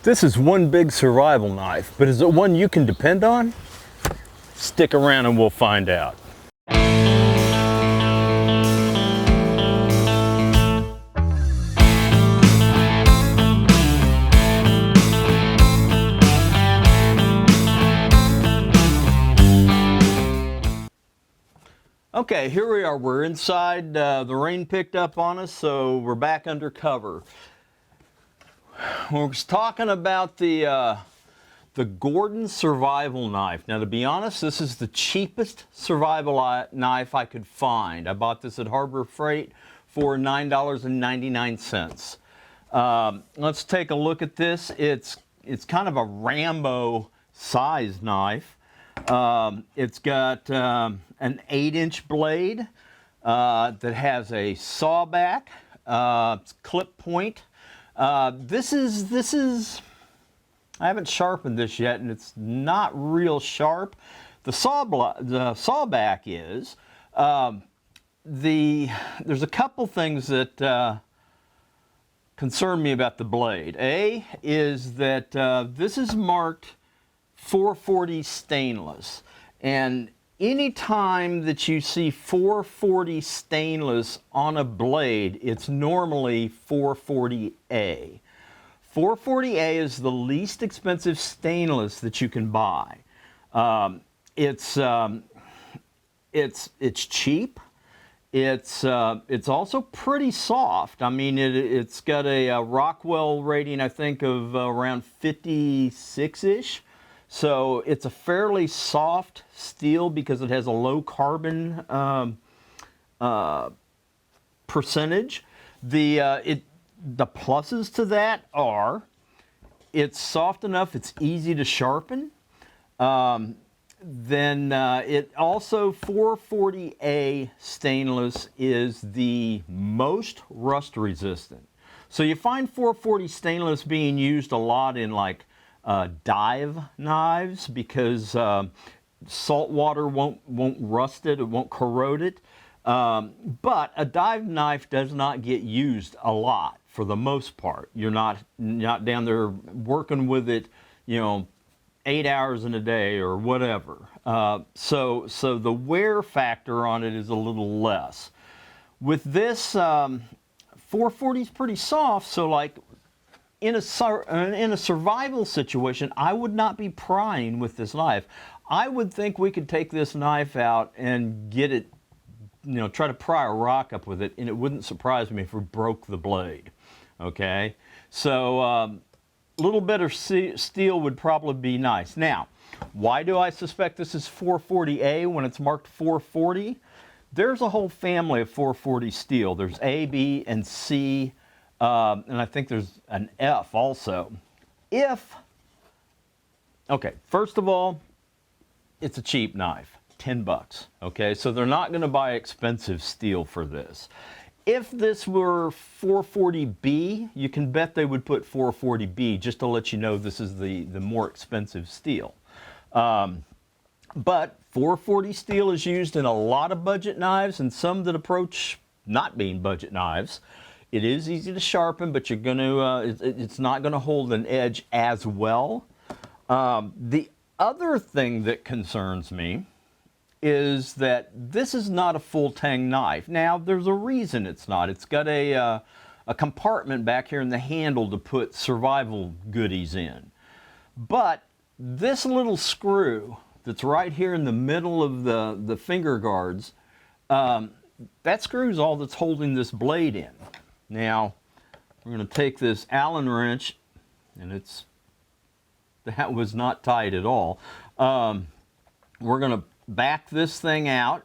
This is one big survival knife, but is it one you can depend on? Stick around and we'll find out. Okay, here we are. We're inside. The rain picked up on us, so we're back under cover. We're talking about the Gordon survival knife. Now, to be honest, this is the cheapest survival knife I could find. I bought this at Harbor Freight for $9.99. Let's take a look at this. It's kind of a Rambo size knife. It's got an 8-inch blade that has a saw back, clip point. This is, I haven't sharpened this yet, and it's not real sharp. The saw back is. There's a couple things that concern me about the blade. A is that this is marked 440 stainless, and any time that you see 440 stainless on a blade, it's normally 440A. 440A is the least expensive stainless that you can buy. It's cheap. It's also pretty soft. I mean, it's got a Rockwell rating, I think, of around 56-ish. So it's a fairly soft steel because it has a low carbon percentage. The pluses to that are it's soft enough, it's easy to sharpen. Then it also 440A stainless is the most rust resistant. So you find 440 stainless being used a lot in like dive knives because salt water won't rust it, it won't corrode it. But a dive knife does not get used a lot for the most part. You're not down there working with it, 8 hours in a day or whatever. So the wear factor on it is a little less. With this, 440 is pretty soft, so like in a survival situation, I would not be prying with this knife. I would think we could take this knife out and get it, try to pry a rock up with it, and it wouldn't surprise me if we broke the blade. Okay, so a little better steel would probably be nice. Now, why do I suspect this is 440A when it's marked 440? There's a whole family of 440 steel. There's A, B, and C. And I think there's an F also. Okay, first of all, it's a cheap knife, 10 bucks, okay? So they're not gonna buy expensive steel for this. If this were 440B, you can bet they would put 440B just to let you know this is the more expensive steel. But 440 steel is used in a lot of budget knives and some that approach not being budget knives. It is easy to sharpen, but you're gonna, it's not gonna hold an edge as well. The other thing that concerns me is that this is not a full tang knife. Now, there's a reason it's not. It's got a compartment back here in the handle to put survival goodies in. But this little screw that's right here in the middle of the finger guards, that screw is all that's holding this blade in. Now, we're going to take this Allen wrench, and that was not tight at all. We're going to back this thing out.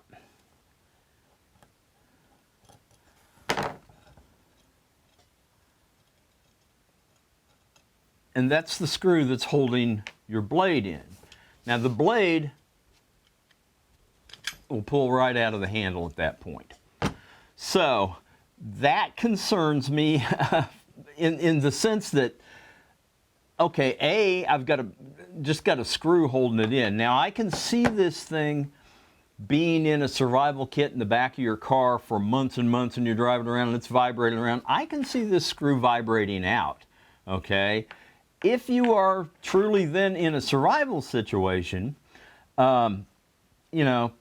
And that's the screw that's holding your blade in. Now the blade will pull right out of the handle at that point. So that concerns me in the sense that, okay, I've just got a screw holding it in. Now I can see this thing being in a survival kit in the back of your car for months and months and you're driving around and it's vibrating around. I can see this screw vibrating out, okay? if you are truly then in a survival situation, you know,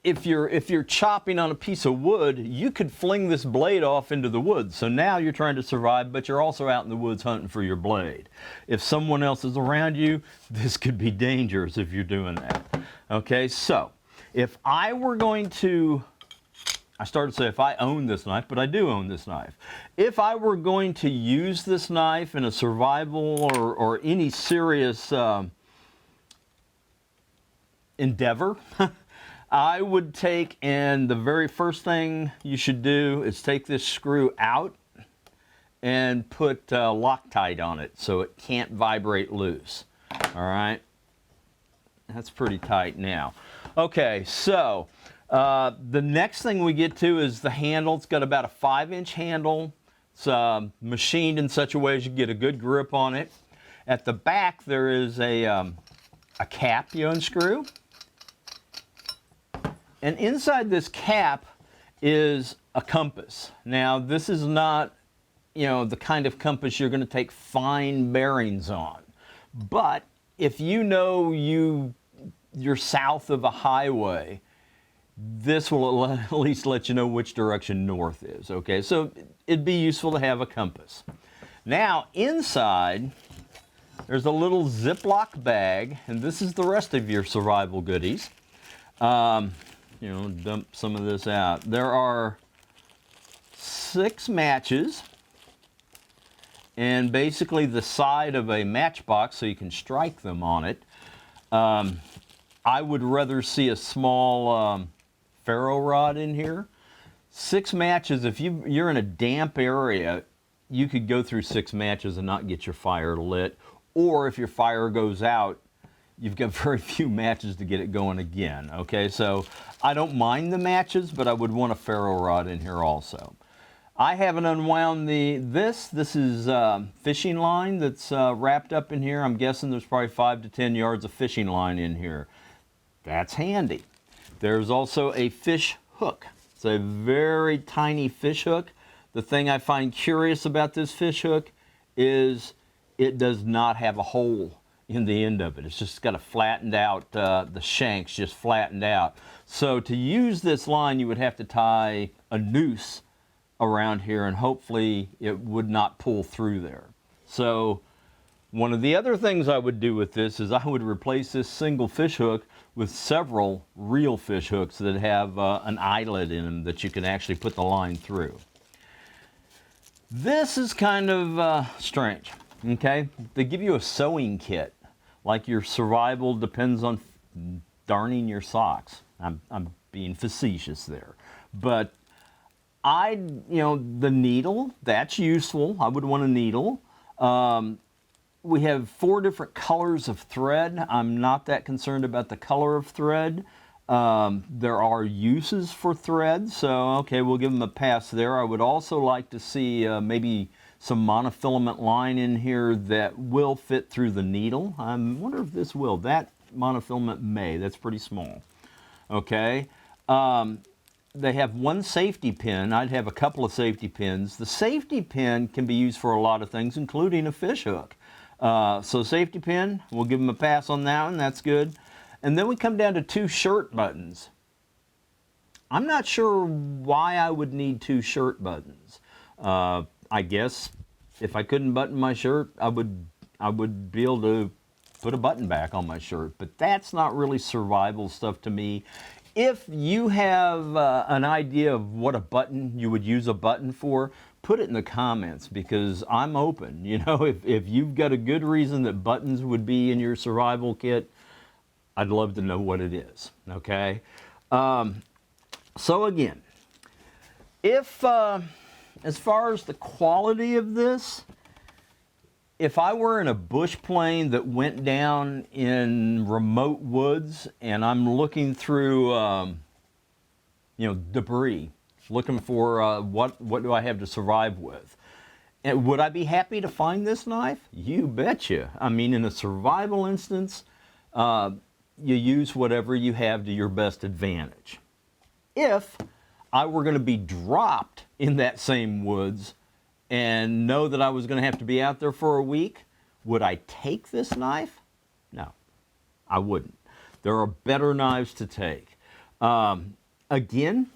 if you're chopping on a piece of wood, you could fling this blade off into the woods. So now you're trying to survive, but you're also out in the woods hunting for your blade. If someone else is around you, this could be dangerous if you're doing that. Okay, so if I were going to, I started to say if I own this knife, but I do own this knife. If I were going to use this knife in a survival or any serious endeavor, I would take, and the very first thing you should do is take this screw out and put Loctite on it so it can't vibrate loose. All right, that's pretty tight now. Okay, so the next thing we get to is the handle. It's got about a 5-inch handle. It's machined in such a way as you get a good grip on it. At the back there is a cap you unscrew. And inside this cap is a compass. Now, this is not, you know, the kind of compass you're going to take fine bearings on. But if you know you're south of a highway, this will at least let you know which direction north is. Okay, so it'd be useful to have a compass. Now, inside, there's a little Ziploc bag, and this is the rest of your survival goodies. You know, dump some of this out. There are 6 matches, and basically the side of a matchbox so you can strike them on it. I would rather see a small ferro rod in here. 6 matches, if you're in a damp area, you could go through 6 matches and not get your fire lit. Or if your fire goes out, you've got very few matches to get it going again. Okay, so I don't mind the matches, but I would want a ferro rod in here also. I haven't unwound this is fishing line that's wrapped up in here. I'm guessing there's probably 5 to 10 yards of fishing line in here. That's handy. There's also a fish hook. It's a very tiny fish hook. The thing I find curious about this fish hook is it does not have a hole in the end of it. It's just got a flattened out, the shanks just flattened out. So to use this line, you would have to tie a noose around here, and hopefully it would not pull through there. So one of the other things I would do with this is I would replace this single fish hook with several real fish hooks that have an eyelet in them that you can actually put the line through. This is kind of strange, okay? They give you a sewing kit, like your survival depends on darning your socks. I'm being facetious there. But you know, the needle, that's useful. I would want a needle. We have 4 different colors of thread. I'm not that concerned about the color of thread. There are uses for thread, so okay, we'll give them a pass there. I would also like to see maybe some monofilament line in here that will fit through the needle. I wonder if this will. That monofilament may. That's pretty small. Okay. They have 1 safety pin. I'd have a couple of safety pins. The safety pin can be used for a lot of things, including a fish hook. So safety pin, we'll give them a pass on that one. That's good. And then we come down to 2 shirt buttons. I'm not sure why I would need 2 shirt buttons. I guess if I couldn't button my shirt, I would be able to put a button back on my shirt. But that's not really survival stuff to me. If you have an idea of what a button you would use a button for, put it in the comments, because I'm open. You know, if you've got a good reason that buttons would be in your survival kit, I'd love to know what it is. Okay. So again, if as far as the quality of this, if I were in a bush plane that went down in remote woods and I'm looking through, you know, debris, looking for what do I have to survive with, and would I be happy to find this knife? You betcha. I mean, in a survival instance, you use whatever you have to your best advantage. If I were going to be dropped in that same woods and know that I was going to have to be out there for a week, Would I take this knife? No, I wouldn't. There are better knives to take. Again,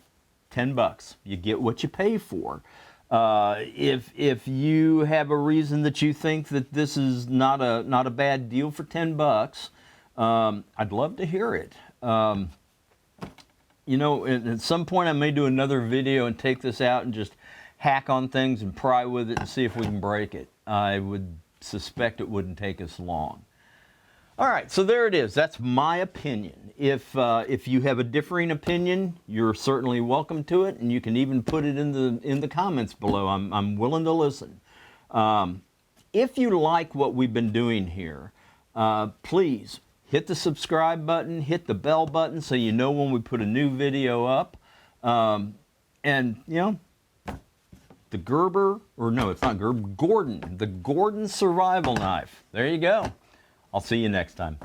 $10. You get what you pay for. If you have a reason that you think that this is not a bad deal for $10, I'd love to hear it. You know, at some point I may do another video and take this out and just hack on things and pry with it and see if we can break it. I would suspect it wouldn't take us long. All right, so there it is. That's my opinion. If you have a differing opinion, you're certainly welcome to it, and you can even put it in the comments below. I'm willing to listen. If you like what we've been doing here, please hit the subscribe button, hit the bell button so you know when we put a new video up. And, you know, the Gerber, or no, it's not Gerber, Gordon, the Gordon survival knife. There you go. I'll see you next time.